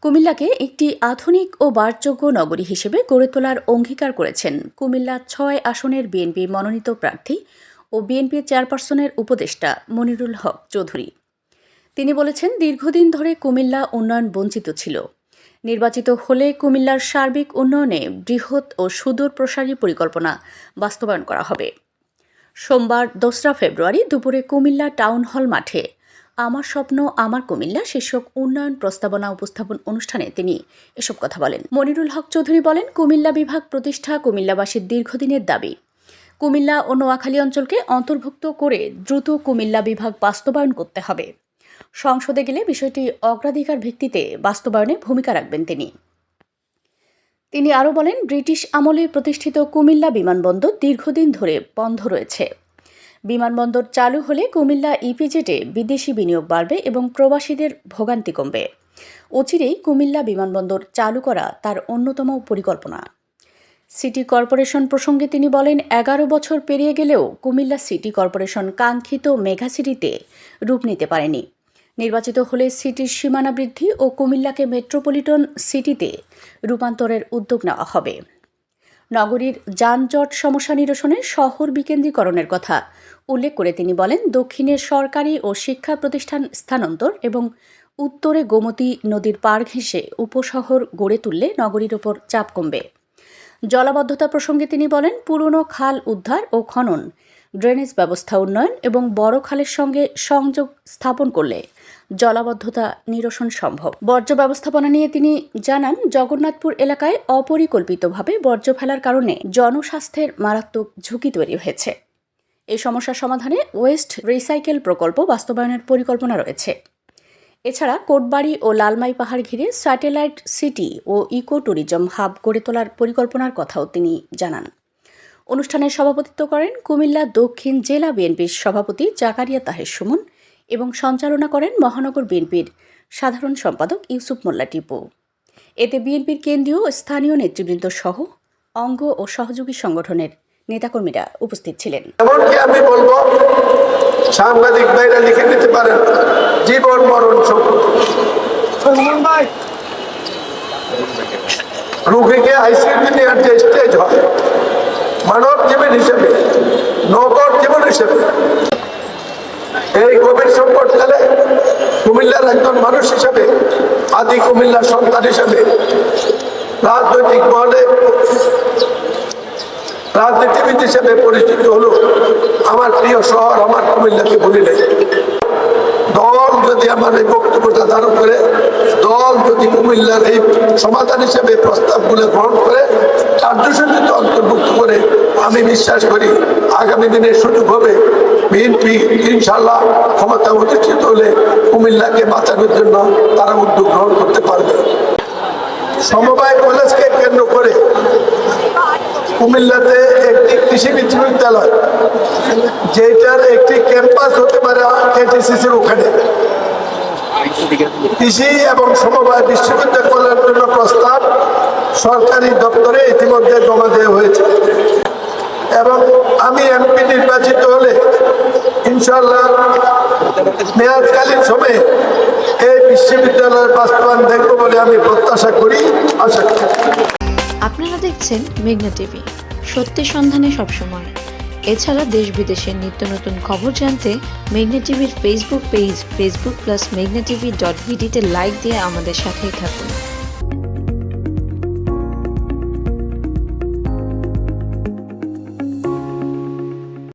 কুমিল্লাকে একটি আধুনিক ও বাসযোগ্য নগরী হিসেবে গড়ে তোলার অঙ্গীকার করেছেন কুমিল্লা ৬ আসনের বিএনপি মনোনীত প্রার্থী ও বিএনপি চেয়ারপারসনের উপদেষ্টা মনিরুল হক চৌধুরী। তিনি বলেছেন, দীর্ঘদিন ধরে কুমিল্লা উন্নয়ন বঞ্চিত ছিল। নির্বাচিত হলে কুমিল্লার সার্বিক উন্নয়নে বৃহৎ ও সুদূর প্রসারী পরিকল্পনা বাস্তবায়ন করা হবে। সোমবার ২রা ফেব্রুয়ারি দুপুরে কুমিল্লা টাউন হল মাঠে আমার স্বপ্ন আমার কুমিল্লা শীর্ষক উন্নয়ন প্রস্তাবনা উপস্থাপন অনুষ্ঠানে তিনি এসব কথা বলেন। মনিরুল হক চৌধুরী বলেন, কুমিল্লা বিভাগ প্রতিষ্ঠা কুমিল্লাবাসীর দীর্ঘদিনের দাবি। কুমিল্লা ও নোয়াখালী অঞ্চলকে অন্তর্ভুক্ত করে দ্রুত কুমিল্লা বিভাগ বাস্তবায়ন করতে হবে। সংসদে গেলে বিষয়টি অগ্রাধিকার ভিত্তিতে বাস্তবায়নে ভূমিকা রাখবেন তিনি আরও বলেন, ব্রিটিশ আমলে প্রতিষ্ঠিত কুমিল্লা বিমানবন্দর দীর্ঘদিন ধরে বন্ধ রয়েছে। বিমানবন্দর চালু হলে কুমিল্লা ইপিজেডে বিদেশি বিনিয়োগ বাড়বে এবং প্রবাসীদের ভোগান্তি কমবে। অচিরেই কুমিল্লা বিমানবন্দর চালু করা তার অন্যতম পরিকল্পনা। সিটি কর্পোরেশন প্রসঙ্গে তিনি বলেন, ১১ বছর পেরিয়ে গেলেও কুমিল্লা সিটি কর্পোরেশন কাঙ্ক্ষিত মেগাসিটিতে রূপ নিতে পারেনি। নির্বাচিত হলে সিটির সীমানা বৃদ্ধি ও কুমিল্লাকে মেট্রোপলিটন সিটিতে রূপান্তরের উদ্যোগ নেওয়া হবে। নগরীর যানজট সমস্যা নিরসনে শহর বিকেন্দ্রীকরণের কথা উল্লেখ করে তিনি বলেন, দক্ষিণে সরকারি ও শিক্ষা প্রতিষ্ঠান স্থানান্তর এবং উত্তরে গোমতী নদীর পাড় ঘেঁষে উপশহর গড়ে তুললে নগরীর ওপর চাপ কমবে। জলাবদ্ধতা প্রসঙ্গে তিনি বলেন, পুরনো খাল উদ্ধার ও খনন, ড্রেনেজ ব্যবস্থা উন্নয়ন এবং বড় খালের সঙ্গে সংযোগ স্থাপন করলে জলাবদ্ধতা নিরসন সম্ভব। বর্জ্য ব্যবস্থাপনা নিয়ে তিনি জানান, জগন্নাথপুর এলাকায় অপরিকল্পিতভাবে বর্জ্য ফেলার কারণে জনস্বাস্থ্যের মারাত্মক ঝুঁকি তৈরি হয়েছে। এই সমস্যার সমাধানে ওয়েস্ট রিসাইকেল প্রকল্প বাস্তবায়নের পরিকল্পনা রয়েছে। এছাড়া কোটবাড়ি ও লালমাই পাহাড় ঘিরে স্যাটেলাইট সিটি ও ইকো ট্যুরিজম হাব গড়ে তোলার পরিকল্পনার কথাও তিনি জানান। অনুষ্ঠানে সভাপতিত্ব করেন কুমিল্লা দক্ষিণ জেলা বিএনপির সভাপতি জাকারিয়া তাহের সুমন এবং সঞ্চালনা করেন মহানগর বিএনপির সাধারণ সম্পাদক ইউসুফ মোল্লা টিপু। এতে বিএনপির কেন্দ্রীয় ও স্থানীয় নেতৃবৃন্দ সহ অঙ্গ ও সহযোগী সংগঠনের নেতাকর্মীরা উপস্থিত ছিলেন। এমনকি আমি বলবো, সাংবাদিক ভাইরা লিখে নিতে পারেন, জীবন মরণ রোগীকে আইসিইউতে নেওয়ার যে স্টেজ হয়, মানব জীবন হিসেবে, নগর জীবন হিসেবে এই কোভিড সংকটকালে কুমিল্লার একজন মানুষ হিসেবে, আদি কুমিল্লার সন্তান হিসেবে, রাজনৈতিক মহলে রাজনীতিবিদ হিসেবে পরিচিত হলো আমার প্রিয় শহর আমার কুমিল্লাকে ভুলি নাই। দল যদি আমার এই বক্তব্যটা ধারণ করে, দল যদি কুমিল্লার এই সমাধান হিসেবে প্রস্তাবগুলো গ্রহণ করে, কার্যসূচিতে অন্তর্ভুক্ত করে, আমি বিশ্বাস করি আগামী দিনে সুযোগ হবে বিএনপি ইনশাল্লাহ ক্ষমতা অধিষ্ঠিত হলে কুমিল্লাকে বাঁচানোর জন্য তারা উদ্যোগ গ্রহণ করতে পারবে। সমবায় কলেজকে কেন্দ্র করে কুমিল্লাতে একটি কৃষি বিশ্ববিদ্যালয়, যেটার একটি ক্যাম্পাস হতে পারে কেটিসিসির ওখানে, কৃষি এবং সমবায় বিশ্ববিদ্যালয় করার জন্য প্রস্তাব সরকারি দপ্তরে ইতিমধ্যে জমা দেওয়া হয়েছে এবং আমি এমপি নির্বাচিত হলে ইনশাল্লাহ মেয়াদকালীন সময়ে এই বিশ্ববিদ্যালয়ের বাস্তবায়ন দেখব বলে আমি প্রত্যাশা করি, আশা করি। আপনারা দেখছেন মেঘনা টিভি, সত্যের সন্ধানে সবসময়। এছাড়া দেশ বিদেশের নিত্য নতুন খবর জানতে মেঘনা টিভির ফেসবুক পেজ facebook+meghna tv.vd তে লাইক দিয়ে আমাদের সাথেই থাকুন।